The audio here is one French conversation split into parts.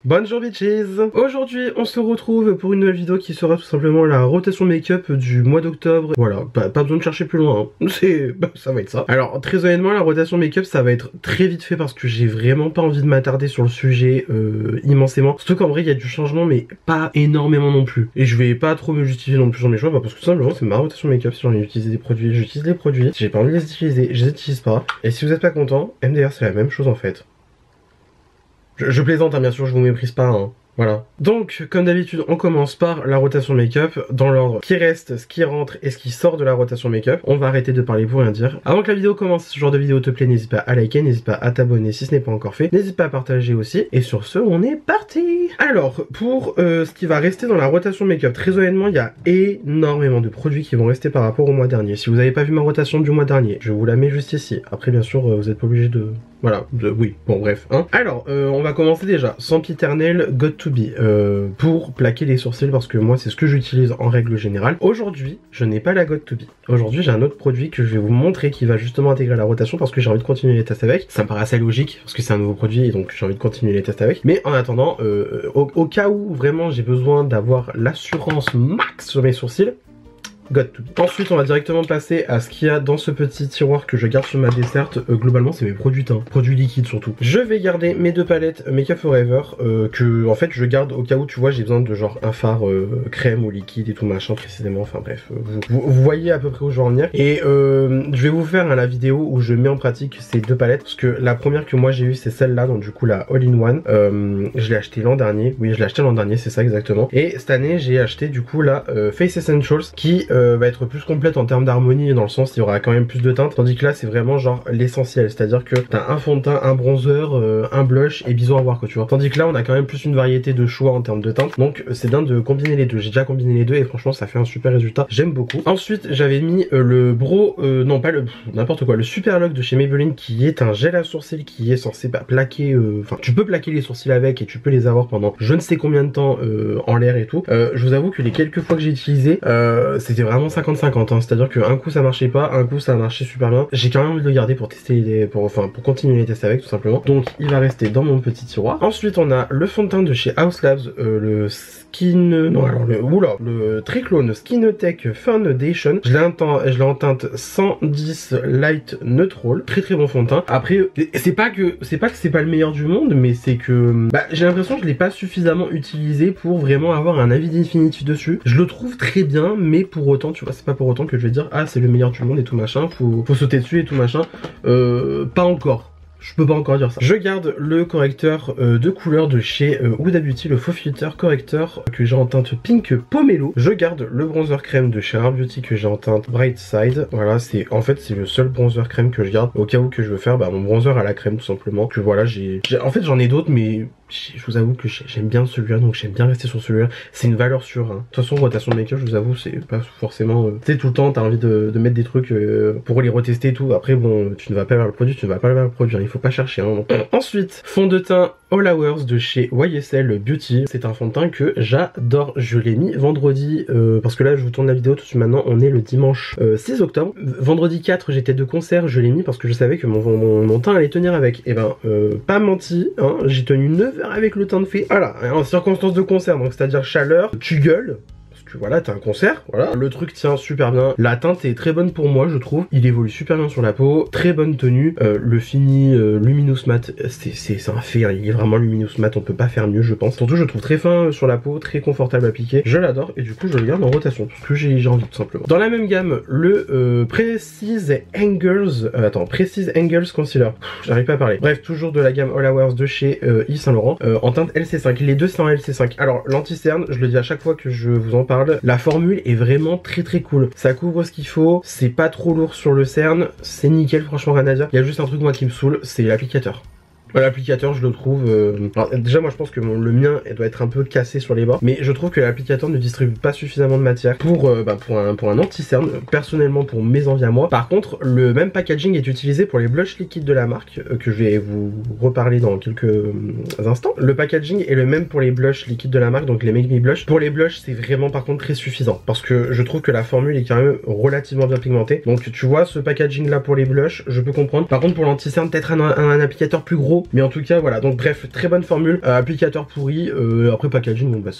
Bonjour bitches. Aujourd'hui on se retrouve pour une nouvelle vidéo qui sera tout simplement la rotation make-up du mois d'octobre. Voilà, pas besoin de chercher plus loin, hein. Ça va être ça. Alors très honnêtement la rotation make-up ça va être très vite fait parce que j'ai vraiment pas envie de m'attarder sur le sujet immensément. Surtout qu'en vrai il y a du changement mais pas énormément non plus. Et je vais pas trop me justifier non plus sur mes choix parce que tout simplement c'est ma rotation make-up. Si j'ai envie d'utiliser des produits, j'utilise les produits. Si j'ai pas envie de les utiliser, je les utilise pas. Et si vous êtes pas content, MDR c'est la même chose en fait. Je plaisante hein, bien sûr, je vous méprise pas hein. Voilà. Donc, comme d'habitude, on commence par la rotation make-up, dans l'ordre qui reste, ce qui rentre et ce qui sort de la rotation make-up. On va arrêter de parler pour rien dire. Avant que la vidéo commence, si ce genre de vidéo te plaît, n'hésite pas à liker, n'hésite pas à t'abonner si ce n'est pas encore fait, n'hésite pas à partager aussi. Et sur ce, on est parti. Alors, pour ce qui va rester dans la rotation make-up, très honnêtement, il y a énormément de produits qui vont rester par rapport au mois dernier. Si vous n'avez pas vu ma rotation du mois dernier, je vous la mets juste ici. Après, bien sûr, vous n'êtes pas obligé de... Voilà, oui, bon bref. Hein. Alors, on va commencer déjà. Sempiternel Got To Be. Pour plaquer les sourcils parce que moi c'est ce que j'utilise en règle générale. Aujourd'hui je n'ai pas la Got To Be. Aujourd'hui j'ai un autre produit que je vais vous montrer qui va justement intégrer la rotation parce que j'ai envie de continuer les tests avec. Ça me paraît assez logique parce que c'est un nouveau produit et donc j'ai envie de continuer les tests avec. Mais en attendant, au cas où vraiment j'ai besoin d'avoir l'assurance max sur mes sourcils, Got To Be. Ensuite on va directement passer à ce qu'il y a dans ce petit tiroir que je garde sur ma desserte. Globalement c'est mes produits teints, produits liquides surtout. Je vais garder mes deux palettes Make Up Forever que en fait je garde au cas où tu vois j'ai besoin de genre un fard crème ou liquide et tout machin précisément. Enfin bref, vous voyez à peu près où je vais en venir. Et je vais vous faire la vidéo où je mets en pratique ces deux palettes parce que la première que moi j'ai eue c'est celle-là, donc du coup la All-in-One. Je l'ai acheté l'an dernier, oui je l'ai acheté l'an dernier, c'est ça exactement. Et cette année j'ai acheté du coup la Face Essentials qui va être plus complète en termes d'harmonie dans le sens il y aura quand même plus de teintes, tandis que là c'est vraiment genre l'essentiel, c'est à dire que t'as un fond de teint, un bronzer, un blush et bisous au revoir quoi tu vois, tandis que là on a quand même plus une variété de choix en termes de teintes, donc c'est bien de combiner les deux. J'ai déjà combiné les deux et franchement ça fait un super résultat, j'aime beaucoup. Ensuite j'avais mis le non pas le n'importe quoi, le Super Lock de chez Maybelline qui est un gel à sourcils qui est censé plaquer, enfin tu peux plaquer les sourcils avec et tu peux les avoir pendant je ne sais combien de temps en l'air et tout. Je vous avoue que les quelques fois que j'ai utilisé c'était vraiment 50-50 hein. C'est à dire qu'un coup ça marchait pas, un coup ça marchait super bien. J'ai quand même envie de le garder pour tester pour continuer les tests avec tout simplement, donc il va rester dans mon petit tiroir. Ensuite on a le fond de teint de chez Haus Labs, le le Triclone Skin Tech Foundation. Je l'ai en teinte 110 Light Neutral, très bon fond de teint. Après c'est pas que c'est pas le meilleur du monde, mais c'est que j'ai l'impression que je l'ai pas suffisamment utilisé pour vraiment avoir un avis définitif dessus. Je le trouve très bien, mais pour autant tu vois c'est pas pour autant que je vais dire ah c'est le meilleur du monde et tout machin, faut sauter dessus et tout machin. Pas encore. Je peux pas encore dire ça. Je garde le correcteur de couleur de chez Huda Beauty, le Faux Filter correcteur que j'ai en teinte Pink Pomelo. Je garde le bronzer crème de chez Rare Beauty que j'ai en teinte Bright Side. Voilà, c'est le seul bronzer crème que je garde au cas où que je veux faire mon bronzer à la crème tout simplement. Que voilà, en fait j'en ai d'autres mais je vous avoue que j'aime bien celui-là, donc j'aime bien rester sur celui-là. C'est une valeur sûre. Hein. De toute façon, rotation make-up, je vous avoue, c'est pas forcément... tu sais, tout le temps, t'as envie de mettre des trucs pour les retester et tout. Après, bon, tu ne vas pas vers le produit, tu ne vas pas vers le produit. Hein. Il faut pas chercher. Hein, donc. Ensuite, fond de teint All Hours de chez YSL Beauty. C'est un fond de teint que j'adore. Je l'ai mis vendredi, parce que là, je vous tourne la vidéo tout de suite maintenant. On est le dimanche 6 octobre. Vendredi 4, j'étais de concert. Je l'ai mis parce que je savais que mon teint allait tenir avec. Et pas menti, hein, j'ai tenu 9 avec le teint de fée. Voilà, en circonstances de concert, donc c'est-à-dire chaleur, tu gueules. Voilà, t'as un concert, voilà, le truc tient super bien, la teinte est très bonne pour moi je trouve, il évolue super bien sur la peau, très bonne tenue, le fini Luminous Matte, c'est un fait, hein. Il est vraiment Luminous Matte, on peut pas faire mieux je pense, surtout je le trouve très fin sur la peau, très confortable à appliquer, je l'adore et du coup je le garde en rotation, parce que j'ai envie tout simplement. Dans la même gamme, le Precise Angles, Precise Angles Concealer, j'arrive pas à parler, bref, toujours de la gamme All Hours de chez Yves Saint Laurent, en teinte LC5, les deux c'est en LC5, alors l'anti-cerne, je le dis à chaque fois que je vous en parle, la formule est vraiment très cool. Ça couvre ce qu'il faut, c'est pas trop lourd sur le cerne, c'est nickel, franchement rien à dire. Il y a juste un truc moi qui me saoule, c'est l'applicateur. L'applicateur je le trouve alors déjà moi je pense que le mien doit être un peu cassé sur les bords, mais je trouve que l'applicateur ne distribue pas suffisamment de matière pour un anti-cerne, personnellement pour mes envies à moi. Par contre le même packaging est utilisé pour les blushs liquides de la marque que je vais vous reparler dans quelques instants. Le packaging est le même pour les blushs liquides de la marque, donc les Make Me Blush. Pour les blushs c'est vraiment par contre très suffisant parce que je trouve que la formule est quand même relativement bien pigmentée, donc tu vois ce packaging là pour les blushs je peux comprendre. Par contre pour l'anti-cerne peut-être un applicateur plus gros trop. Mais en tout cas voilà, donc bref, très bonne formule. Applicateur pourri, après packaging, bon bah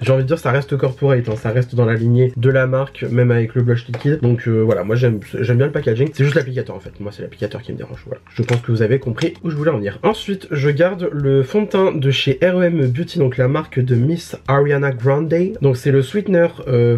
j'ai envie de dire ça reste corporate, hein, ça reste dans la lignée de la marque, même avec le blush liquide. Donc voilà, moi j'aime bien le packaging, c'est juste l'applicateur en fait. Moi c'est l'applicateur qui me dérange, voilà. Je pense que vous avez compris où je voulais en venir. Ensuite, je garde le fond de teint de chez REM Beauty, donc la marque de Miss Ariana Grande. Donc c'est le Sweetener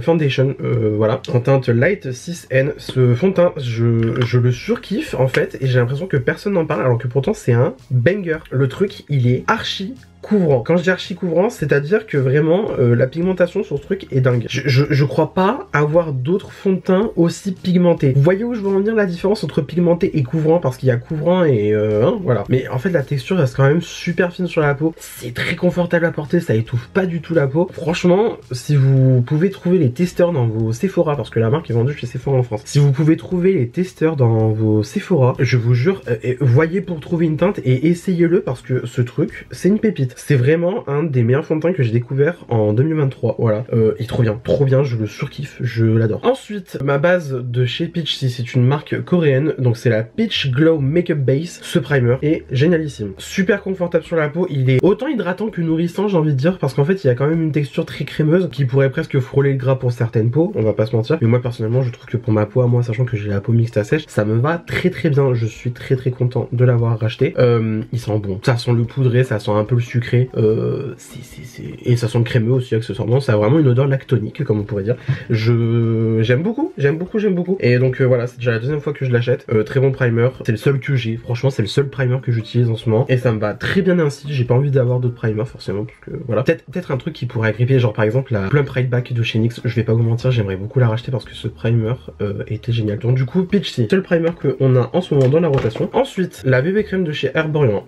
Foundation, voilà, en teinte Light 6N. Ce fond de teint, je le surkiffe en fait, et j'ai l'impression que personne n'en parle, alors que pourtant c'est un banger. Le truc, il est archi couvrant. Quand je dis archi couvrant, c'est-à-dire que vraiment la pigmentation sur ce truc est dingue. Je crois pas avoir d'autres fonds de teint aussi pigmentés. Vous voyez où je veux en venir, la différence entre pigmenté et couvrant, parce qu'il y a couvrant et voilà. Mais en fait la texture reste quand même super fine sur la peau. C'est très confortable à porter, ça étouffe pas du tout la peau. Franchement, si vous pouvez trouver les testeurs dans vos Sephora, parce que la marque est vendue chez Sephora en France. Si vous pouvez trouver les testeurs dans vos Sephora, je vous jure, voyez pour trouver une teinte et essayez-le, parce que ce truc, c'est une pépite. C'est vraiment un des meilleurs fonds de teint que j'ai découvert en 2023, voilà. Il est trop bien, je le surkiffe, je l'adore. Ensuite, ma base de chez Peachsy, c'est une marque coréenne, donc c'est la Peach Glow Makeup Base. Ce primer est génialissime, super confortable sur la peau, il est autant hydratant que nourrissant, j'ai envie de dire, parce qu'en fait il y a quand même une texture très crémeuse qui pourrait presque frôler le gras pour certaines peaux, on va pas se mentir, mais moi personnellement je trouve que pour ma peau à moi, sachant que j'ai la peau mixte à sèche, ça me va très bien, je suis très content de l'avoir racheté. Il sent bon, ça sent le poudré, ça sent un peu le sucré, et ça sent le crémeux aussi accessoirement, ça a vraiment une odeur lactonique comme on pourrait dire. J'aime beaucoup, et donc voilà, c'est déjà la deuxième fois que je l'achète. Très bon primer, c'est le seul que j'ai, franchement c'est le seul primer que j'utilise en ce moment, et ça me va très bien ainsi. J'ai pas envie d'avoir d'autres primers forcément, parce que voilà, peut-être un truc qui pourrait agripper, genre par exemple la Plump Right Back de chez NYX, je vais pas vous mentir, j'aimerais beaucoup la racheter parce que ce primer était génial. Donc du coup Peachsy, c'est le primer qu'on a en ce moment dans la rotation. Ensuite, la BB crème de chez Herborian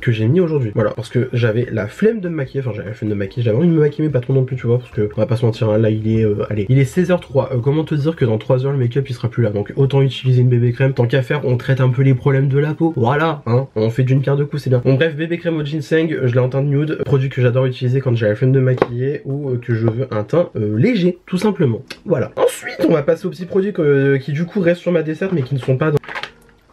que j'ai mis aujourd'hui, voilà, parce que j'avais la flemme de me maquiller, enfin j'avais la flemme de me maquiller, j'avais envie de me maquiller mais pas trop non plus, tu vois, parce que on va pas se mentir, hein, là il est allez, il est 16h03, comment te dire que dans 3 heures le make-up il sera plus là, donc autant utiliser une bébé crème, tant qu'à faire on traite un peu les problèmes de la peau, voilà, hein, on fait d'une pierre deux coups, c'est bien. Donc bref, bébé crème au ginseng, je l'ai en teinte nude, produit que j'adore utiliser quand j'ai la flemme de me maquiller ou que je veux un teint léger, tout simplement, voilà. Ensuite on va passer aux petits produits qui du coup restent sur ma desserte mais qui ne sont pas dans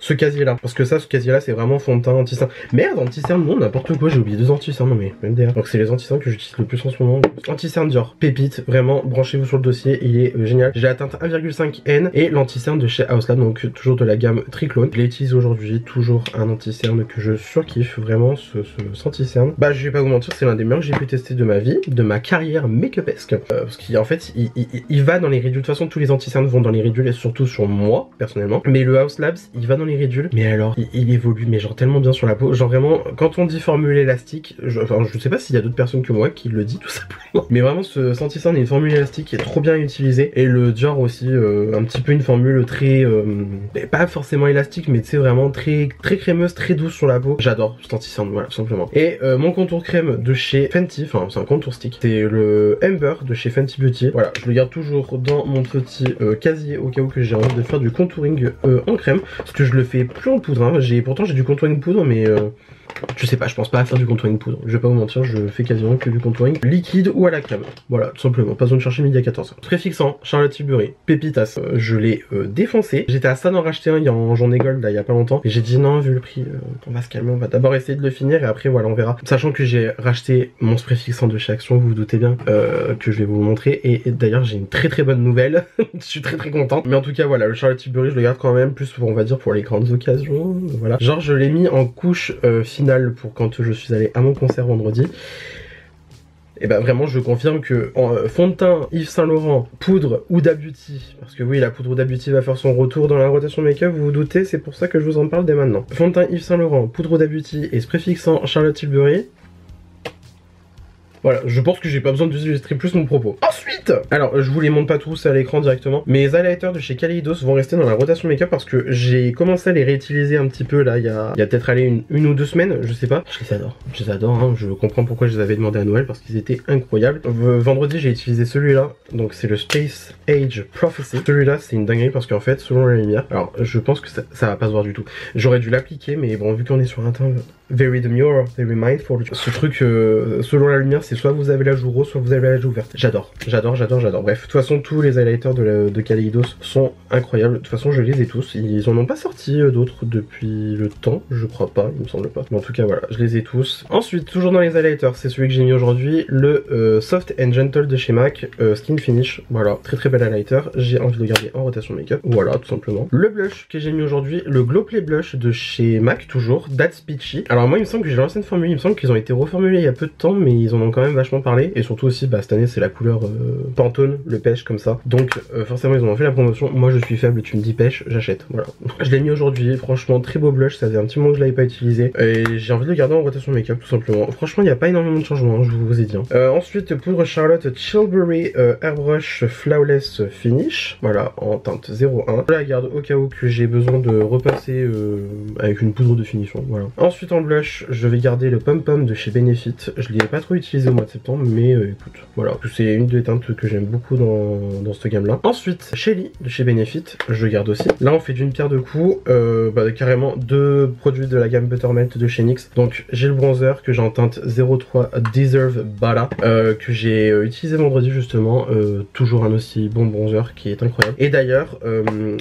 ce casier là, parce que ça, ce casier là c'est vraiment fond de teint anti-cerne. Merde, anti-cerne, non, n'importe quoi, j'ai oublié 2 anti-cernes, non mais MDR. Donc c'est les anti-cernes que j'utilise le plus en ce moment. Anti-cerne Dior, pépite, vraiment, branchez-vous sur le dossier, il est génial. J'ai la teinte 1,5 N et l'anti-cerne de chez House Lab, donc toujours de la gamme Triclone. Je l'utilise aujourd'hui, toujours un anti-cerne que je surkiffe, vraiment ce anti-cerne. Bah je vais pas vous mentir, c'est l'un des meilleurs que j'ai pu tester de ma vie, de ma carrière make-upesque. Parce qu'en fait, il va dans les ridules, de toute façon tous les anti-cernes vont dans les ridules et surtout sur moi, personnellement. Mais le House Labs, il va dans les ridules, mais alors il évolue mais genre tellement bien sur la peau, genre vraiment quand on dit formule élastique, enfin je sais pas s'il y a d'autres personnes que moi qui le dit tout simplement, mais vraiment ce anti-cerne est une formule élastique qui est trop bien utilisée, et le Dior aussi un petit peu une formule très pas forcément élastique mais tu sais vraiment très crémeuse, très douce sur la peau. J'adore cet anti-cerne, voilà tout simplement. Et mon contour crème de chez Fenty, enfin c'est un contour stick, c'est le Amber de chez Fenty Beauty, voilà je le garde toujours dans mon petit casier au cas où que j'ai envie de faire du contouring en crème, parce que je le fais plus en poudre, hein. Pourtant j'ai du contouring poudre mais je sais pas, je pense pas à faire du contouring poudre, je vais pas vous mentir, je fais quasiment que du contouring liquide ou à la crème, voilà tout simplement, pas besoin de chercher midi à 14h. Préfixant, Charlotte Tilbury, pépitas, je l'ai défoncé, j'étais à ça d'en racheter un en journée gold là il y a pas longtemps, et j'ai dit non vu le prix, on va se calmer, on va d'abord essayer de le finir et après voilà on verra, sachant que j'ai racheté mon spray fixant de chez Action, vous vous doutez bien que je vais vous montrer, et d'ailleurs j'ai une très bonne nouvelle, je suis très content, mais en tout cas voilà, le Charlotte Tilbury je le garde quand même, plus pour, on va dire pour les grandes occasions, voilà, genre je l'ai mis en couche finale pour quand je suis allé à mon concert vendredi. Et bah vraiment je confirme que fond de teint Yves Saint Laurent, poudre Huda Beauty, parce que oui la poudre Huda Beauty va faire son retour dans la rotation make-up, vous vous doutez, c'est pour ça que je vous en parle dès maintenant. Fond de teint Yves Saint Laurent, poudre Huda Beauty et spray fixant Charlotte Tilbury. Voilà, je pense que j'ai pas besoin d'illustrer plus mon propos. Ensuite, alors je vous les montre pas tous à l'écran directement, mes highlighters de chez Kaleidos vont rester dans la rotation make-up parce que j'ai commencé à les réutiliser un petit peu là, il y a peut-être allé une ou 2 semaines, je sais pas. Je les adore, hein. Je comprends pourquoi je les avais demandé à Noël parce qu'ils étaient incroyables. Vendredi j'ai utilisé celui-là, donc c'est le Space Age Prophecy. Celui-là c'est une dinguerie parce qu'en fait, selon la lumière, alors je pense que ça va pas se voir du tout. J'aurais dû l'appliquer mais bon, vu qu'on est sur un teint very demure, very mindful. Ce truc, selon la lumière, c'est soit vous avez la joue rose, soit vous avez la joue verte. J'adore. Bref, de toute façon, tous les highlighters de Kaleidos sont incroyables. De toute façon, je les ai tous. Ils en ont pas sorti d'autres depuis le temps, je crois pas, il me semble pas. Mais en tout cas, voilà, je les ai tous. Ensuite, toujours dans les highlighters, c'est celui que j'ai mis aujourd'hui, le Soft and Gentle de chez MAC, Skin Finish. Voilà, très bel highlighter. J'ai envie de le garder en rotation make-up. Voilà, tout simplement. Le blush que j'ai mis aujourd'hui, le Glow Play Blush de chez MAC, toujours, That's Peachy. Alors moi, il me semble que j'ai l'ancienne formule, il me semble qu'ils ont été reformulés il y a peu de temps, mais ils en ont quand même vachement parlé. Et surtout aussi, bah, cette année, c'est la couleur Pantone, le pêche comme ça. Donc forcément, ils ont fait la promotion. Moi, je suis faible, tu me dis pêche, j'achète. Voilà. Je l'ai mis aujourd'hui, franchement, très beau blush. Ça faisait un petit moment que je l'avais pas utilisé. Et j'ai envie de le garder en rotation make-up, tout simplement. Franchement, il n'y a pas énormément de changements, hein, je vous ai dit. Hein. Ensuite, poudre Charlotte Tilbury Airbrush Flawless Finish. Voilà, en teinte 01. Je la garde au cas où que j'ai besoin de repasser avec une poudre de finition. Voilà. Ensuite, en blush, je vais garder le Pom Pom de chez Benefit. Je l'ai pas trop utilisé au mois de septembre, mais écoute, voilà. C'est une des teintes que j'aime beaucoup dans cette gamme-là. Ensuite, Shelly de chez Benefit, je le garde aussi. Là, on fait d'une pierre deux coups, carrément deux produits de la gamme Buttermelt de chez NYX. Donc, j'ai le bronzer que j'ai en teinte 03 Deserve Bala, que j'ai utilisé vendredi justement. Toujours un aussi bon bronzer qui est incroyable. Et d'ailleurs,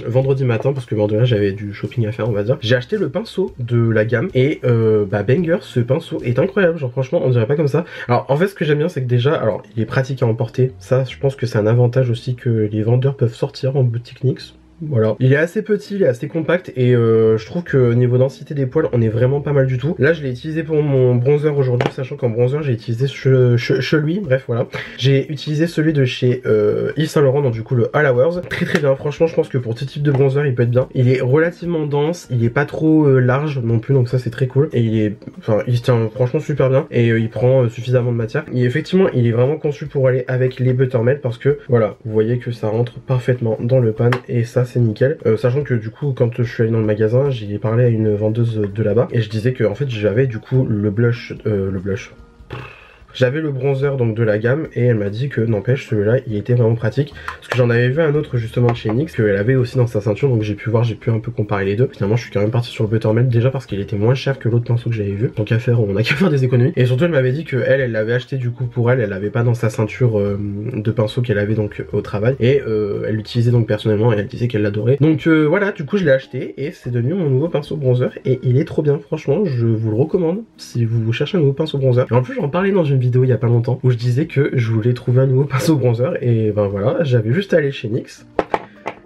vendredi matin, parce que vendredi j'avais du shopping à faire, on va dire, j'ai acheté le pinceau de la gamme et banger, ce pinceau est incroyable. Genre franchement, on dirait pas comme ça. Alors en fait, ce que j'aime bien, c'est que déjà, alors il est pratique à emporter. Ça, je pense que c'est un avantage aussi que les vendeurs peuvent sortir en boutique NYX. Voilà. Il est assez petit, il est assez compact et je trouve que niveau densité des poils, on est vraiment pas mal du tout. Là, je l'ai utilisé pour mon bronzer aujourd'hui, sachant qu'en bronzer, j'ai utilisé celui, bref, voilà. J'ai utilisé celui de chez Yves Saint Laurent, donc du coup le All Hours. Très bien, franchement, je pense que pour ce type de bronzer, il peut être bien. Il est relativement dense, il est pas trop large non plus, donc ça c'est très cool. Et il se tient franchement super bien et il prend suffisamment de matière. Et effectivement, il est vraiment conçu pour aller avec les Buttermelt parce que, voilà, vous voyez que ça rentre parfaitement dans le pan et ça c'est nickel. Sachant que du coup quand je suis allé dans le magasin, j'ai parlé à une vendeuse de là-bas et je disais que en fait j'avais du coup le blush. J'avais le bronzer donc de la gamme et elle m'a dit que n'empêche celui-là il était vraiment pratique parce que j'en avais vu un autre justement de chez NYX qu'elle avait aussi dans sa ceinture, donc j'ai pu un peu comparer les deux. Finalement je suis quand même parti sur le Buttermelt déjà parce qu'il était moins cher que l'autre pinceau que j'avais vu, donc on a qu'à faire des économies. Et surtout elle m'avait dit que elle l'avait acheté du coup pour elle l'avait pas dans sa ceinture de pinceau qu'elle avait donc au travail et elle l'utilisait donc personnellement et elle disait qu'elle l'adorait. Donc voilà, du coup je l'ai acheté et c'est devenu mon nouveau pinceau bronzer et il est trop bien, franchement je vous le recommande si vous cherchez un nouveau pinceau bronzer. Et en plus j'en parlais dans une vidéo il y a pas longtemps où je disais que je voulais trouver un nouveau pinceau bronzer et ben voilà, j'avais juste à aller chez NYX.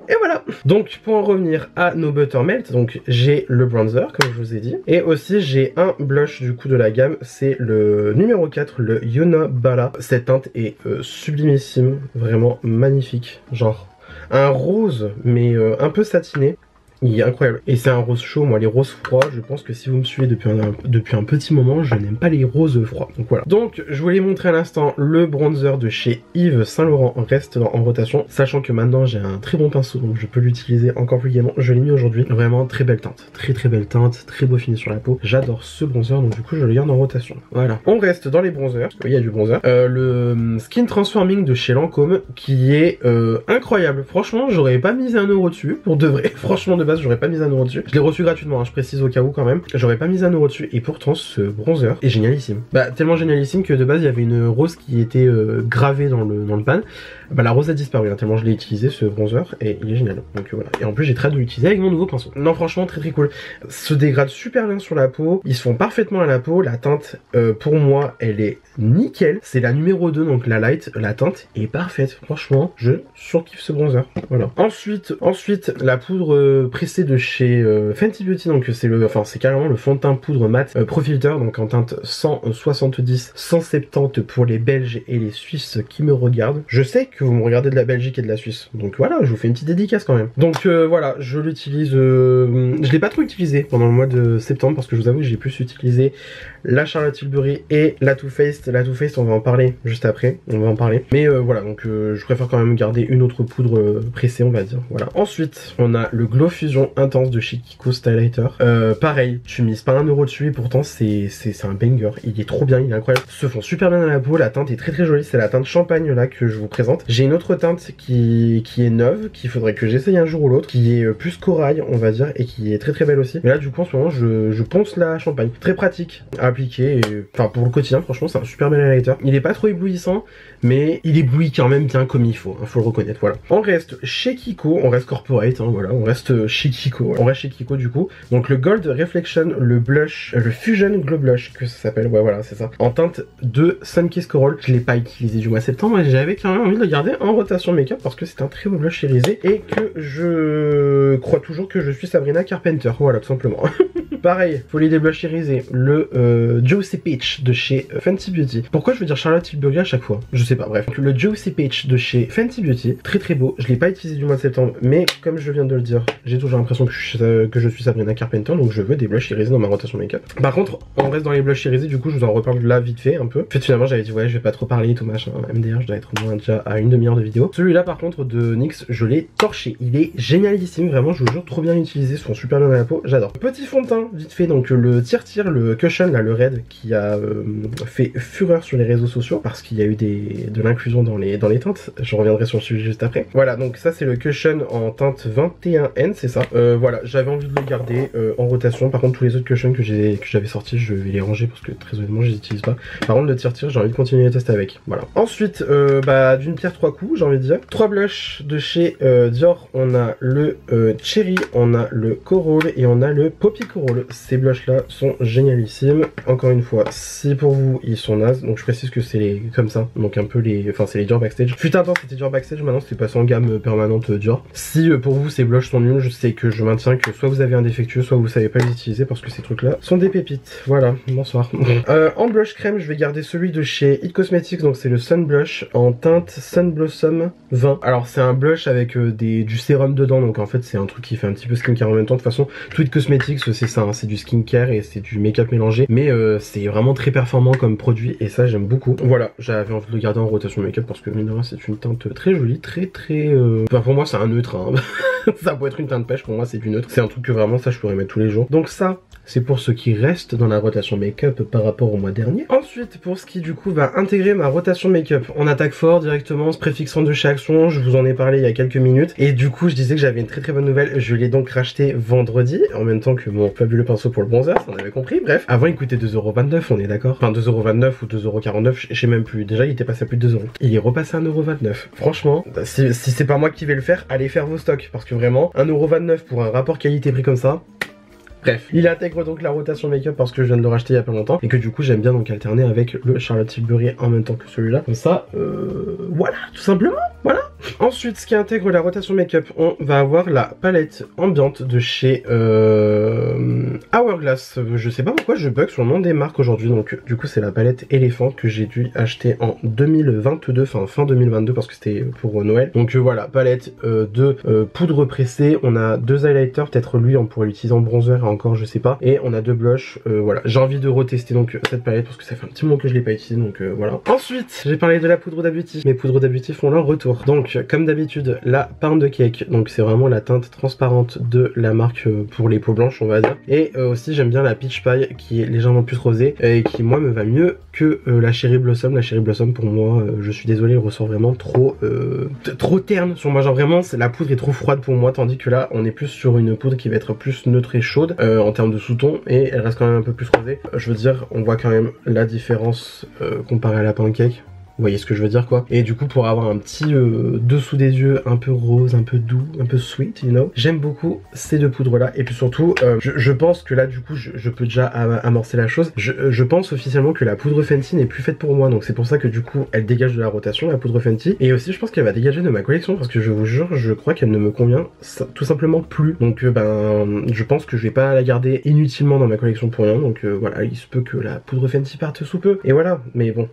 Et voilà. Donc pour en revenir à nos Buttermelt, donc j'ai le bronzer comme je vous ai dit et aussi j'ai un blush du coup de la gamme, c'est le numéro 4, le Yona Bala. Cette teinte est sublimissime, vraiment magnifique, genre un rose mais un peu satiné. Il est incroyable. Et c'est un rose chaud. Moi, les roses froids, je pense que si vous me suivez depuis un petit moment, je n'aime pas les roses froids. Donc voilà. Donc, je voulais montrer à l'instant le bronzer de chez Yves Saint Laurent reste en rotation. Sachant que maintenant, j'ai un très bon pinceau, donc je peux l'utiliser encore plus gaiement. Je l'ai mis aujourd'hui. Vraiment, très belle teinte. Très belle teinte. Très beau fini sur la peau. J'adore ce bronzer, donc du coup, je le garde en rotation. Voilà. On reste dans les bronzers. Oui, il y a du bronzer. Le Skin Transforming de chez Lancôme, qui est incroyable. Franchement, j'aurais pas misé 1 € dessus. Pour de vrai. Franchement, de base, j'aurais pas mis 1 € dessus. Je l'ai reçu gratuitement, hein, je précise au cas où quand même. J'aurais pas mis 1 € dessus et pourtant ce bronzer est génialissime. Bah tellement génialissime que de base il y avait une rose qui était gravée dans le pan. Bah la rose a disparu, hein, tellement je l'ai utilisé ce bronzer et il est génial. Donc voilà. Et en plus j'ai très hâte de l'utiliser avec mon nouveau pinceau. Non franchement très cool. Se dégrade super bien sur la peau. Ils se font parfaitement à la peau. La teinte pour moi elle est nickel. C'est la numéro 2 donc la light. La teinte est parfaite. Franchement je surkiffe ce bronzer. Voilà. Ensuite la poudre pressée de chez Fenty Beauty, donc c'est carrément le fond de teint poudre mat Pro Filter, donc en teinte 170 170 pour les Belges et les Suisses qui me regardent. Je sais que vous me regardez de la Belgique et de la Suisse, donc voilà, je vous fais une petite dédicace quand même. Donc voilà, je l'utilise, je l'ai pas trop utilisé pendant le mois de septembre parce que je vous avoue que j'ai plus utilisé la Charlotte Tilbury et la Too Faced. La Too Faced on va en parler juste après, on va en parler, mais voilà, donc je préfère quand même garder une autre poudre pressée on va dire. Voilà. Ensuite on a le Glow diffusion intense de chez Kiko Stylighter. Pareil, tu mises pas 1 euro dessus et pourtant c'est un banger. Il est trop bien, il est incroyable. Se font super bien dans la peau, la teinte est très jolie. C'est la teinte champagne là que je vous présente. J'ai une autre teinte qui est neuve, qu'il faudrait que j'essaye un jour ou l'autre, qui est plus corail on va dire et qui est très belle aussi. Mais là du coup en ce moment je ponce la champagne. Très pratique à appliquer, enfin pour le quotidien franchement c'est un super bel highlighter. Il est pas trop éblouissant mais il éblouit quand même bien comme il faut, hein, faut le reconnaître, voilà. On reste chez Kiko, on reste corporate, hein, voilà, on reste chez Kiko. On reste chez Kiko du coup. Donc le Gold Reflection, le blush, le Fusion Glow Blush que ça s'appelle, ouais voilà c'est ça. En teinte de Sunkissed Coral, je l'ai pas utilisé du mois de septembre et j'avais quand même envie de le garder en rotation make-up parce que c'est un très beau blush irisé et que je crois toujours que je suis Sabrina Carpenter, voilà tout simplement. Pareil, folie des blushs irisés, le Juicy Peach de chez Fenty Beauty. Pourquoi je veux dire Charlotte Tilbury à chaque fois? Je sais pas, bref. Donc, le Juicy Peach de chez Fenty Beauty, très beau. Je l'ai pas utilisé du mois de septembre, mais comme je viens de le dire, j'ai toujours l'impression que je suis Sabrina Carpenter, donc je veux des blushs irisés dans ma rotation make-up. Par contre, on reste dans les blushs irisés, du coup je vous en reparle là vite fait un peu. En fait finalement j'avais dit ouais je vais pas trop parler tout machin. MDR je dois être au moins déjà à une demi-heure de vidéo. Celui-là par contre de NYX, je l'ai torché. Il est génialissime, vraiment je vous jure, trop bien utilisé, ils sont super bien dans la peau, j'adore. Petit fond de teint vite fait, donc le Tire, le Cushion là, le Red qui a fait fureur sur les réseaux sociaux parce qu'il y a eu de l'inclusion dans les teintes. Je reviendrai sur le sujet juste après. Voilà, donc ça c'est le Cushion en teinte 21N, c'est ça. Voilà, j'avais envie de le garder en rotation. Par contre tous les autres Cushions que j'avais sortis, je vais les ranger parce que très honnêtement je les utilise pas. Par contre le Tire, j'ai envie de continuer les tests avec. Voilà. Ensuite, d'une pierre trois coups, j'ai envie de dire. 3 blushs de chez Dior. On a le Cherry, on a le Coral et on a le Poppy Coral. Ces blushs là sont génialissimes. Encore une fois, si pour vous ils sont nazes, donc je précise que c'est les comme ça, donc un peu les, enfin c'est les Dior Backstage. Fut un temps c'était Dior Backstage, maintenant c'est passé en gamme permanente Dior. Si pour vous ces blushs sont nuls, je sais que je maintiens que soit vous avez un défectueux, soit vous savez pas les utiliser parce que ces trucs là sont des pépites. Voilà, bonsoir. En blush crème, je vais garder celui de chez It Cosmetics, donc c'est le Sun Blush en teinte Sun Blossom 20. Alors c'est un blush avec du sérum dedans, donc en fait c'est un truc qui fait un petit peu skincare en même temps. De toute façon, tout It Cosmetics c'est ça, hein, c'est du skincare et c'est du make-up mélangé, mais c'est vraiment très performant comme produit et ça j'aime beaucoup. Voilà, j'avais envie de le garder en rotation make-up parce que mine de rien c'est une teinte très jolie, très enfin, pour moi c'est un neutre, hein. Ça peut être une teinte pêche, pour moi c'est du neutre. C'est un truc que vraiment ça je pourrais mettre tous les jours. Donc ça c'est pour ce qui reste dans la rotation make-up par rapport au mois dernier. Ensuite, pour ce qui du coup va intégrer ma rotation make-up, on attaque fort directement, se préfixant de chez Action. Je vous en ai parlé il y a quelques minutes. Et du coup, je disais que j'avais une très bonne nouvelle. Je l'ai donc racheté vendredi, en même temps que mon fabuleux pinceau pour le bronzer, ça on avait compris. Bref, avant il coûtait 2,29€, on est d'accord? Enfin 2,29€ ou 2,49€, je sais même plus. Déjà il était passé à plus de 2€. Il est repassé à 1,29€. Franchement, si c'est pas moi qui vais le faire, allez faire vos stocks. Parce que vraiment, 1,29€ pour un rapport qualité-prix comme ça. Bref, il intègre donc la rotation make-up parce que je viens de le racheter il y a pas longtemps et que du coup j'aime bien donc alterner avec le Charlotte Tilbury en même temps que celui-là. Comme ça, voilà, tout simplement, voilà. Ensuite, ce qui intègre la rotation make-up, on va avoir la palette ambiante de chez Hourglass. Je sais pas pourquoi je bug sur le nom des marques aujourd'hui, donc du coup c'est la palette éléphant que j'ai dû acheter en 2022, enfin fin 2022 parce que c'était pour Noël. Donc voilà, palette de poudre pressée, on a 2 highlighters, peut-être lui on pourrait l'utiliser en bronzer et encore je sais pas, et on a 2 blushs, voilà. J'ai envie de retester donc cette palette parce que ça fait un petit moment que je l'ai pas utilisée, donc voilà. Ensuite, j'ai parlé de la poudre d'Abeauty. Mes poudres d'Abeauty font leur retour. Donc comme d'habitude, la Pound de Cake, donc c'est vraiment la teinte transparente de la marque pour les peaux blanches on va dire. Et aussi j'aime bien la Peach Pie qui est légèrement plus rosée et qui moi me va mieux que la Cherry Blossom. La Cherry Blossom pour moi, je suis désolé, elle ressort vraiment trop terne sur moi, genre vraiment la poudre est trop froide pour moi, tandis que là on est plus sur une poudre qui va être plus neutre et chaude en termes de sous-ton et elle reste quand même un peu plus rosée. Je veux dire, on voit quand même la différence comparée à la Pound Cake. Vous voyez ce que je veux dire quoi. Et du coup pour avoir un petit dessous des yeux un peu rose, un peu doux, un peu sweet, you know, j'aime beaucoup ces 2 poudres là. Et puis surtout je pense que là du coup je peux déjà amorcer la chose. Je pense officiellement que la poudre Fenty n'est plus faite pour moi. Donc c'est pour ça que du coup elle dégage de la rotation, la poudre Fenty. Et aussi je pense qu'elle va dégager de ma collection parce que je vous jure je crois qu'elle ne me convient tout simplement plus. Donc je pense que je vais pas la garder inutilement dans ma collection pour rien. Donc voilà, il se peut que la poudre Fenty parte sous peu. Et voilà, mais bon.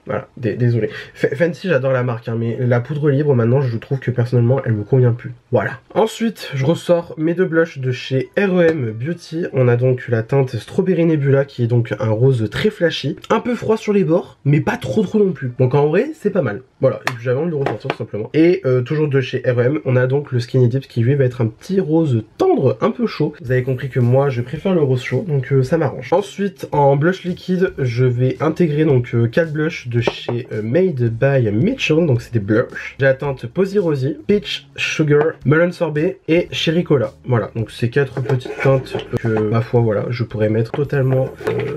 Voilà, désolé. Fenty, j'adore la marque, hein, mais la poudre libre, maintenant, je trouve que personnellement, elle me convient plus. Voilà. Ensuite, je ressors mes deux blushs de chez R.E.M. Beauty. On a donc la teinte Strawberry Nebula, qui est donc un rose très flashy. Un peu froid sur les bords, mais pas trop non plus. Donc en vrai, c'est pas mal. Voilà, et j'avais envie de le ressortir tout simplement. Et toujours de chez R.E.M., on a donc le Skinny Dips qui lui va être un petit rose tendre, un peu chaud. Vous avez compris que moi, je préfère le rose chaud, donc ça m'arrange. Ensuite, en blush liquide, je vais intégrer donc 4 blushs de chez Made by Mitchell, donc c'est des blushs. J'ai la teinte Posy Rosy, Peach Sugar, Melon Sorbet et Cherry Cola. Voilà, donc ces 4 petites teintes que, ma foi, voilà, je pourrais mettre totalement,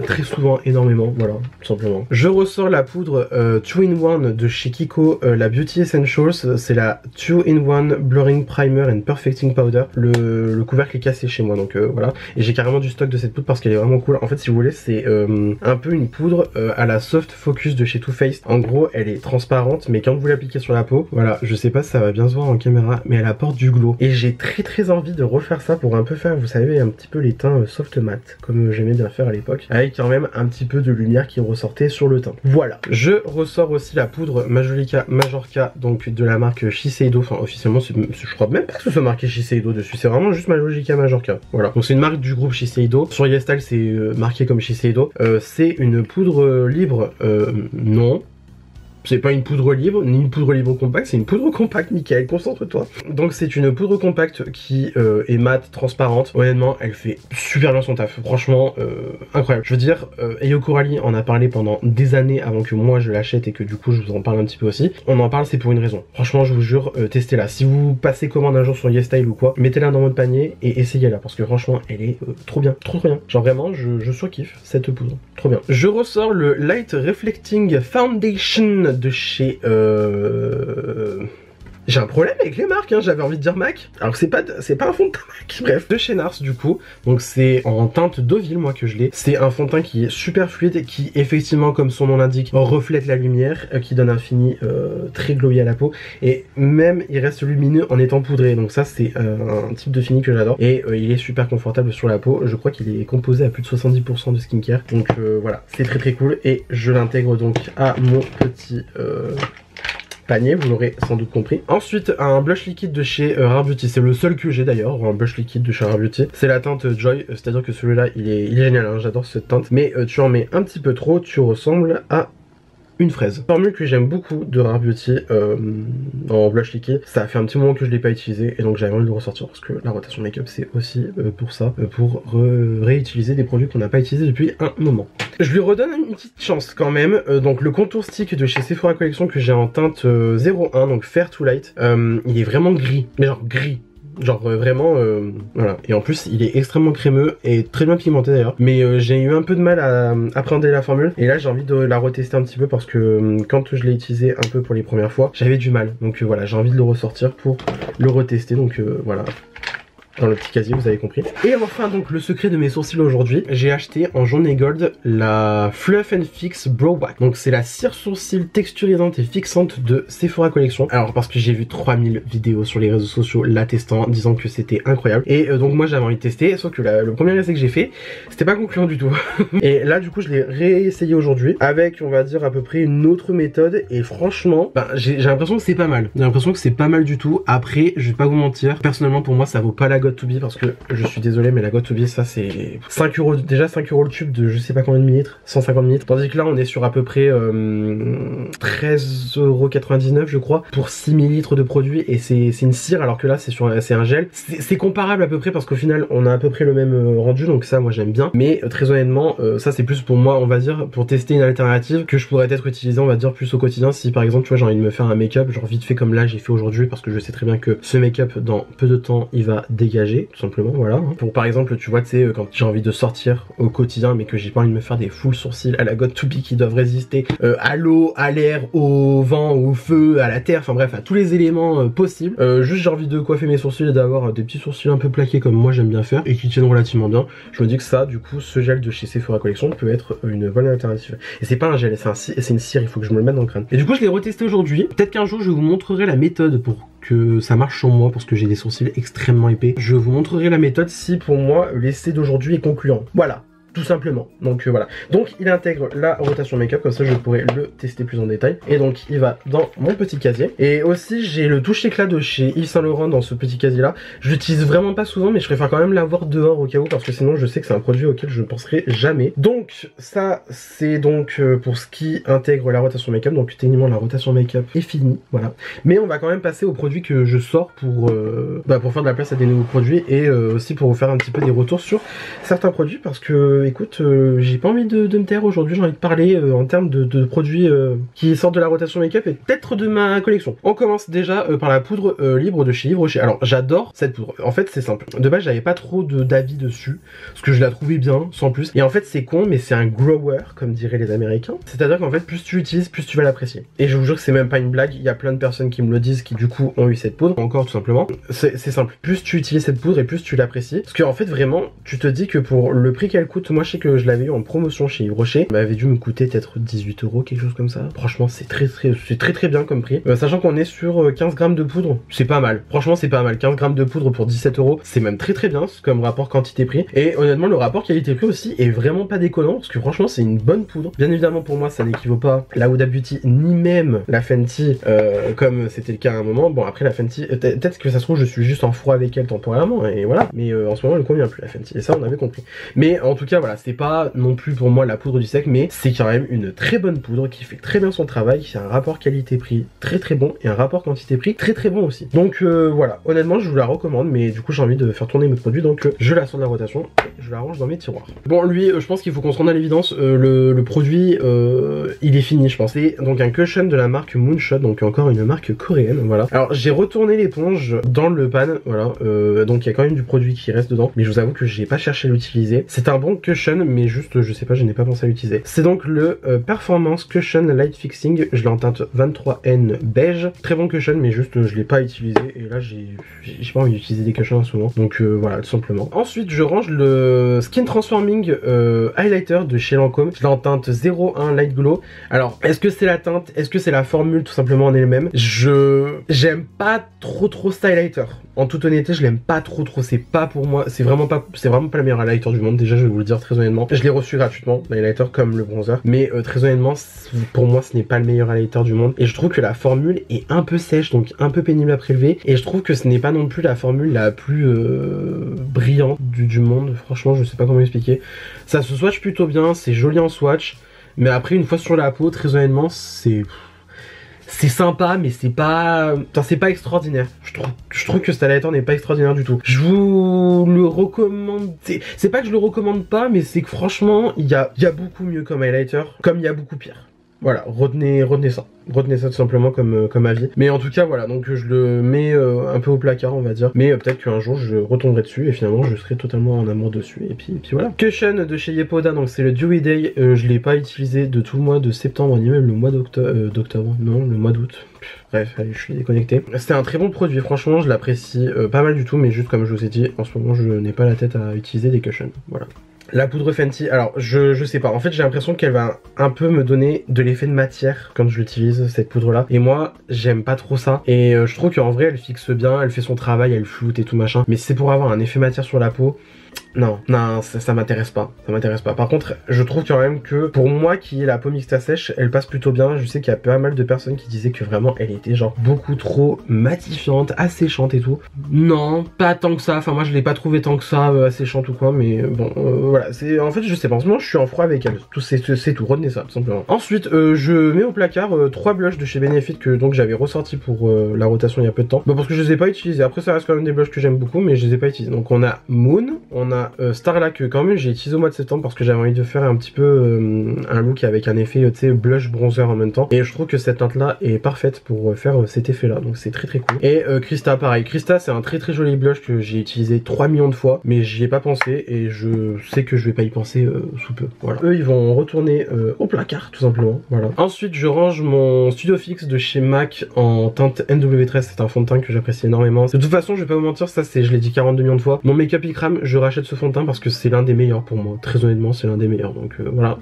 très souvent, énormément, voilà, tout simplement. Je ressors la poudre 2-in-1 de chez Kiko, la Beauty Essentials, c'est la 2-in-1 Blurring Primer and Perfecting Powder. Le couvercle est cassé chez moi, donc voilà. Et j'ai carrément du stock de cette poudre parce qu'elle est vraiment cool. En fait, si vous voulez, c'est un peu une poudre à la Soft Focus de chez Too Faced. En gros, elle est transparente, mais quand vous l'appliquez sur la peau, voilà, je sais pas si ça va bien se voir en caméra, mais elle apporte du glow. Et j'ai très envie de refaire ça pour un peu faire, vous savez, un petit peu les teints soft matte, comme j'aimais bien faire à l'époque, avec quand même un petit peu de lumière qui ressortait sur le teint. Voilà. Je ressors aussi la poudre Majolica Majorca, donc de la marque Shiseido. Enfin, officiellement, je crois même pas que ce soit marqué Shiseido dessus, c'est vraiment juste Majolica Majorca. Voilà. Donc c'est une marque du groupe Shiseido. Sur YesStyle, c'est marqué comme Shiseido. C'est une poudre libre, non. C'est pas une poudre libre, ni une poudre libre compacte, c'est une poudre compacte, Mickaël, concentre-toi. Donc c'est une poudre compacte qui est mate, transparente. Honnêtement, elle fait super bien son taf. Franchement, incroyable. Je veux dire, Ayo Coralie en a parlé pendant des années avant que moi je l'achète et que du coup je vous en parle un petit peu aussi. On en parle, c'est pour une raison. Franchement, je vous jure, testez-la. Si vous passez commande un jour sur YesStyle ou quoi, mettez-la dans votre panier et essayez-la parce que franchement, elle est trop bien, trop bien. Genre vraiment, je surkiffe cette poudre. Trop bien. Je ressors le Light Reflecting Foundation de chez j'ai un problème avec les marques, hein, j'avais envie de dire MAC, alors que c'est pas un fond de teint MAC. Bref, de chez NARS du coup, donc c'est en teinte Deauville moi que je l'ai. C'est un fond de teint qui est super fluide et qui effectivement, comme son nom l'indique, reflète la lumière, qui donne un fini très glowy à la peau. Et même il reste lumineux en étant poudré, donc ça c'est un type de fini que j'adore. Et il est super confortable sur la peau, je crois qu'il est composé à plus de 70% de skincare. Donc voilà, c'est très cool et je l'intègre donc à mon petit... panier, vous l'aurez sans doute compris. Ensuite, un blush liquide de chez Rare Beauty, c'est le seul que j'ai d'ailleurs, un blush liquide de chez Rare Beauty. C'est la teinte Joy, c'est-à-dire que celui-là, il est génial, hein, j'adore cette teinte. Mais tu en mets un petit peu trop, tu ressembles à une fraise. Formule que j'aime beaucoup de Rare Beauty en blush liquide. Ça fait un petit moment que je l'ai pas utilisé et donc j'avais envie de le ressortir parce que la rotation make-up c'est aussi pour ça, pour réutiliser des produits qu'on n'a pas utilisés depuis un moment. Je lui redonne une petite chance quand même. Donc le contour stick de chez Sephora Collection que j'ai en teinte 01, donc Fair to Light, il est vraiment gris, mais genre gris. Genre vraiment voilà, et en plus il est extrêmement crémeux et très bien pigmenté d'ailleurs, mais j'ai eu un peu de mal à appréhender la formule et là j'ai envie de la retester un petit peu parce que quand je l'ai utilisé un peu pour les premières fois j'avais du mal, donc voilà, j'ai envie de le ressortir pour le retester, donc voilà, dans le petit casier, vous avez compris. Et enfin donc le secret de mes sourcils aujourd'hui, j'ai acheté en jaune et gold la Fluff and Fix Brow Wax. Donc c'est la cire sourcil texturisante et fixante de Sephora Collection. Alors parce que j'ai vu 3000 vidéos sur les réseaux sociaux la testant, disant que c'était incroyable. Et donc moi j'avais envie de tester, sauf que le premier essai que j'ai fait, c'était pas concluant du tout. Et là du coup je l'ai réessayé aujourd'hui avec, on va dire, à peu près une autre méthode. Et franchement, ben, j'ai l'impression que c'est pas mal. J'ai l'impression que c'est pas mal du tout. Après, je vais pas vous mentir, personnellement pour moi ça vaut pas la God to Be parce que je suis désolé mais la God to Be ça c'est 5 euros, déjà 5 euros le tube de je sais pas combien de millilitres, 150 millilitres, tandis que là on est sur à peu près 13,99 € je crois pour 6 millilitres de produit et c'est une cire, alors que là c'est un gel. C'est comparable à peu près parce qu'au final on a à peu près le même rendu, donc ça moi j'aime bien, mais très honnêtement ça c'est plus pour moi, on va dire, pour tester une alternative que je pourrais être utilisée, on va dire, plus au quotidien. Si par exemple tu vois j'ai envie de me faire un make-up genre vite fait comme là j'ai fait aujourd'hui, parce que je sais très bien que ce make-up dans peu de temps il va dégager tout simplement, voilà. Pour par exemple tu vois, tu sais, quand j'ai envie de sortir au quotidien mais que j'ai pas envie de me faire des full sourcils à la God to Be qui doivent résister à l'eau, à l'air, au vent, au feu, à la terre, enfin bref à tous les éléments possibles, juste j'ai envie de coiffer mes sourcils et d'avoir des petits sourcils un peu plaqués comme moi j'aime bien faire et qui tiennent relativement bien. Je me dis que ça, du coup, ce gel de chez Sephora Collection peut être une bonne alternative. Et c'est pas un gel, c'est une cire, il faut que je me le mette dans le crâne. Et du coup je l'ai retesté aujourd'hui, peut-être qu'un jour je vous montrerai la méthode pour que ça marche sur moi parce que j'ai des sourcils extrêmement épais. Je vous montrerai la méthode si pour moi l'essai d'aujourd'hui est concluant. Voilà. tout simplement. Donc voilà. Donc il intègre la rotation make-up, comme ça je pourrais le tester plus en détail. Et donc il va dans mon petit casier. Et aussi j'ai le touche éclat de chez Yves Saint Laurent dans ce petit casier là. Je l'utilise vraiment pas souvent, mais je préfère quand même l'avoir dehors au cas où, parce que sinon je sais que c'est un produit auquel je ne penserai jamais. Donc ça c'est donc pour ce qui intègre la rotation make-up. Donc techniquement la rotation make-up est finie, voilà. Mais on va quand même passer aux produits que je sors pour faire de la place à des nouveaux produits, et aussi pour vous faire un petit peu des retours sur certains produits, parce que écoute, j'ai pas envie de me taire aujourd'hui, j'ai envie de parler en termes de produits qui sortent de la rotation make-up et peut-être de ma collection. On commence déjà par la poudre libre de chez Yves Rocher. Alors j'adore cette poudre, en fait c'est simple. De base j'avais pas trop d'avis dessus, parce que je la trouvais bien, sans plus. Et en fait c'est con, mais c'est un grower, comme diraient les Américains. C'est-à-dire qu'en fait plus tu l'utilises, plus tu vas l'apprécier. Et je vous jure que c'est même pas une blague, il y a plein de personnes qui me le disent, qui du coup ont eu cette poudre. Encore tout simplement, c'est simple. Plus tu utilises cette poudre et plus tu l'apprécies. Parce que en fait vraiment, tu te dis que pour le prix qu'elle coûte, moi je sais que je l'avais eu en promotion chez Yves Rocher, elle m'avait dû me coûter peut-être 18 €, quelque chose comme ça. Franchement c'est très bien comme prix. Sachant qu'on est sur 15 grammes de poudre, c'est pas mal. Franchement c'est pas mal. 15 grammes de poudre pour 17 €, c'est même très bien comme rapport quantité-prix. Et honnêtement le rapport qualité-prix aussi est vraiment pas déconnant, parce que franchement c'est une bonne poudre. Bien évidemment pour moi ça n'équivaut pas la Huda Beauty ni même la Fenty comme c'était le cas à un moment. Bon après la Fenty, peut-être que ça se trouve je suis juste en froid avec elle temporairement, et voilà. Mais en ce moment elle convient plus la Fenty, et ça on avait compris. Mais en tout cas voilà, c'est pas non plus pour moi la poudre du siècle, mais c'est quand même une très bonne poudre qui fait très bien son travail, qui a un rapport qualité-prix très bon, et un rapport quantité-prix très bon aussi. Donc voilà, honnêtement je vous la recommande, mais du coup j'ai envie de faire tourner mes produits, donc je la sors de la rotation et je la range dans mes tiroirs. Bon lui je pense qu'il faut qu'on se rende à l'évidence, le produit il est fini je pense. C'est donc un cushion de la marque Moonshot, donc encore une marque coréenne, voilà. Alors j'ai retourné l'éponge dans le pan, voilà, donc il y a quand même du produit qui reste dedans, mais je vous avoue que j'ai pas cherché à l'utiliser. C'est un bon cushion, mais juste je sais pas, je n'ai pas pensé à l'utiliser. C'est donc le Performance Cushion Light Fixing, je l'ai en teinte 23N beige, très bon cushion, mais juste je l'ai pas utilisé, et là j'ai pas envie d'utiliser des cushions souvent, donc voilà tout simplement. Ensuite je range le Skin Transforming Highlighter de chez Lancôme, je l'ai en teinte 01 Light Glow. Alors est-ce que c'est la teinte, est-ce que c'est la formule tout simplement en elle-même? J'aime pas trop cet highlighter. En toute honnêteté, je l'aime pas trop, c'est pas pour moi, c'est vraiment pas le meilleur highlighter du monde, déjà je vais vous le dire très honnêtement. Je l'ai reçu gratuitement, l'highlighter comme le bronzer, mais très honnêtement, pour moi ce n'est pas le meilleur highlighter du monde, et je trouve que la formule est un peu sèche, donc un peu pénible à prélever, et je trouve que ce n'est pas non plus la formule la plus brillante du monde. Franchement je sais pas comment expliquer. Ça se swatch plutôt bien, c'est joli en swatch, mais après une fois sur la peau, très honnêtement c'est sympa, mais c'est pas extraordinaire. Je trouve que cet highlighter n'est pas extraordinaire du tout. Je vous le recommande. C'est pas que je le recommande pas, mais c'est que franchement, il y a beaucoup mieux comme highlighter, comme il y a beaucoup pire. Voilà, retenez ça. Retenez ça tout simplement comme avis. Mais en tout cas voilà, donc je le mets un peu au placard on va dire. Mais peut-être qu'un jour je retomberai dessus et finalement je serai totalement en amour dessus. Et puis voilà. Cushion de chez Yepoda, donc c'est le Dewy Day. Je l'ai pas utilisé de tout le mois de septembre ni même le mois d'octobre. Non, le mois d'août. Bref, allez, je suis déconnecté. C'est un très bon produit, franchement je l'apprécie pas mal du tout. Mais juste comme je vous ai dit, en ce moment je n'ai pas la tête à utiliser des cushions. Voilà. La poudre Fenty, alors je sais pas, en fait j'ai l'impression qu'elle va un peu me donner de l'effet de matière quand je l'utilise, cette poudre là, et moi j'aime pas trop ça, et je trouve qu'en vrai elle fixe bien, elle fait son travail, elle floute et tout machin, mais si c'est pour avoir un effet matière sur la peau, non, ça m'intéresse pas, Par contre, je trouve quand même que pour moi qui est la peau mixta sèche, elle passe plutôt bien. Je sais qu'il y a pas mal de personnes qui disaient que vraiment elle était genre beaucoup trop matifiante, asséchante et tout. Non, pas tant que ça. Enfin moi je l'ai pas trouvé tant que ça asséchante ou quoi, mais bon voilà. C'est en fait je sais pas. En ce moment je suis en froid avec elle. C'est tout. Retenez ça tout simplement. Ensuite je mets au placard 3 blushs de chez Benefit que donc j'avais ressorti pour la rotation il y a peu de temps. Bon parce que je les ai pas utilisés. Après ça reste quand même des blushs que j'aime beaucoup, mais je les ai pas utilisés. Donc on a Moon, on a Starla que quand même j'ai utilisé au mois de septembre parce que j'avais envie de faire un petit peu un look avec un effet tu sais blush bronzer en même temps, et je trouve que cette teinte là est parfaite pour faire cet effet là, donc c'est très cool. Et Krista pareil, Krista c'est un très joli blush que j'ai utilisé 3 millions de fois, mais j'y ai pas pensé et je sais que je vais pas y penser sous peu. Voilà, eux ils vont retourner au placard tout simplement. Voilà. Ensuite je range mon Studio Fix de chez MAC en teinte NW13, c'est un fond de teint que j'apprécie énormément. De toute façon je vais pas vous mentir, ça c'est, je l'ai dit 42 millions de fois, mon make-up il crame, je rachète ce fond de teint parce que c'est l'un des meilleurs pour moi. Très honnêtement, c'est l'un des meilleurs. Donc voilà,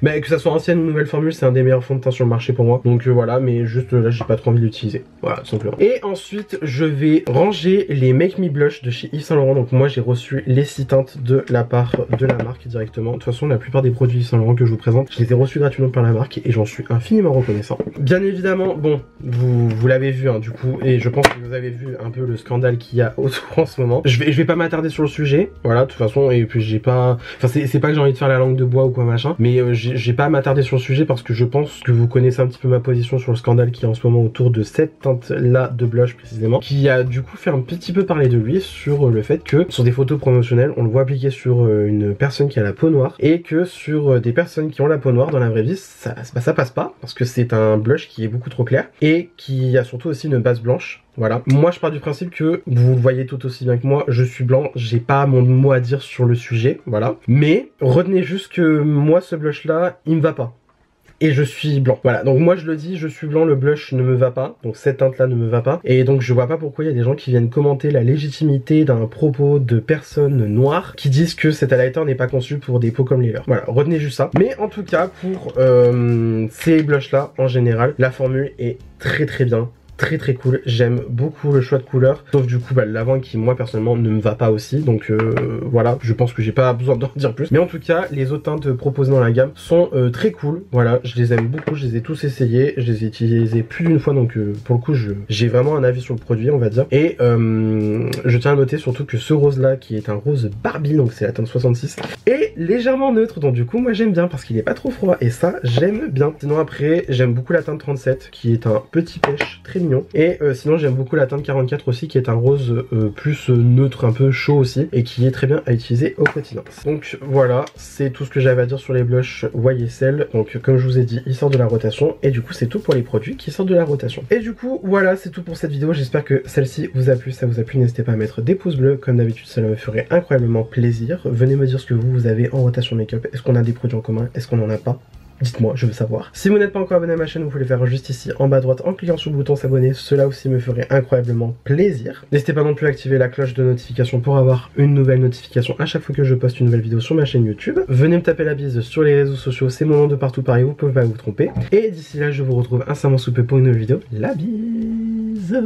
mais que ça soit ancienne ou nouvelle formule, c'est un des meilleurs fonds de teint sur le marché pour moi. Donc voilà, mais juste là, j'ai pas trop envie de l'utiliser. Voilà, tout simplement. Et ensuite, je vais ranger les Make Me Blush de chez Yves Saint Laurent. Donc moi, j'ai reçu les 6 teintes de la part de la marque directement. De toute façon, la plupart des produits Yves Saint Laurent que je vous présente, je les ai reçus gratuitement par la marque et j'en suis infiniment reconnaissant. Bien évidemment, bon, vous l'avez vu hein, du coup, et je pense que vous avez vu un peu le scandale qu'il y a autour en ce moment. Je vais pas m'attarder sur le sujet, voilà, de toute façon, et puis j'ai pas... Enfin, c'est pas que j'ai envie de faire la langue de bois ou quoi machin, mais j'ai pas à m'attarder sur le sujet parce que je pense que vous connaissez un petit peu ma position sur le scandale qui est en ce moment autour de cette teinte-là de blush précisément, qui a du coup fait un petit peu parler de lui sur le fait que sur des photos promotionnelles, on le voit appliqué sur une personne qui a la peau noire, et que sur des personnes qui ont la peau noire dans la vraie vie, ça passe pas, parce que c'est un blush qui est beaucoup trop clair, et qui a surtout aussi une base blanche. Voilà. Moi, je pars du principe que vous le voyez tout aussi bien que moi, je suis blanc, j'ai pas mon mot à dire sur le sujet, voilà. Mais retenez juste que moi, ce blush-là, il me va pas. Et je suis blanc. Voilà, donc moi je le dis, je suis blanc, le blush ne me va pas, donc cette teinte là ne me va pas, et donc je vois pas pourquoi il y a des gens qui viennent commenter la légitimité d'un propos de personnes noires qui disent que cet highlighter n'est pas conçu pour des peaux comme les leurs. Voilà, retenez juste ça. Mais en tout cas, pour ces blushs là, en général, la formule est très bien. Très cool, j'aime beaucoup le choix de couleur, sauf du coup le lavande qui moi personnellement ne me va pas aussi, donc voilà, je pense que j'ai pas besoin d'en dire plus, mais en tout cas les autres teintes proposées dans la gamme sont très cool, voilà, je les aime beaucoup, je les ai tous essayés, je les ai utilisés plus d'une fois, donc pour le coup j'ai vraiment un avis sur le produit on va dire, et je tiens à noter surtout que ce rose là qui est un rose Barbie, donc c'est la teinte 66, est légèrement neutre, donc du coup moi j'aime bien parce qu'il est pas trop froid, et ça j'aime bien. Sinon après j'aime beaucoup la teinte 37 qui est un petit pêche très mignon. Et sinon j'aime beaucoup la teinte 44 aussi qui est un rose plus neutre, un peu chaud aussi, et qui est très bien à utiliser au quotidien. Donc voilà, c'est tout ce que j'avais à dire sur les blushs YSL. Donc comme je vous ai dit, ils sortent de la rotation, et du coup c'est tout pour les produits qui sortent de la rotation. Et du coup voilà, c'est tout pour cette vidéo, j'espère que celle-ci vous a plu. Ça vous a plu, n'hésitez pas à mettre des pouces bleus, comme d'habitude ça me ferait incroyablement plaisir. Venez me dire ce que vous avez en rotation make-up, est-ce qu'on a des produits en commun, est-ce qu'on en a pas? Dites-moi, je veux savoir. Si vous n'êtes pas encore abonné à ma chaîne, vous pouvez le faire juste ici en bas à droite en cliquant sur le bouton s'abonner. Cela aussi me ferait incroyablement plaisir. N'hésitez pas non plus à activer la cloche de notification pour avoir une nouvelle notification à chaque fois que je poste une nouvelle vidéo sur ma chaîne YouTube. Venez me taper la bise sur les réseaux sociaux, c'est mon nom de partout pareil, vous pouvez pas vous tromper. Et d'ici là, je vous retrouve incessamment sous peu pour une nouvelle vidéo. La bise!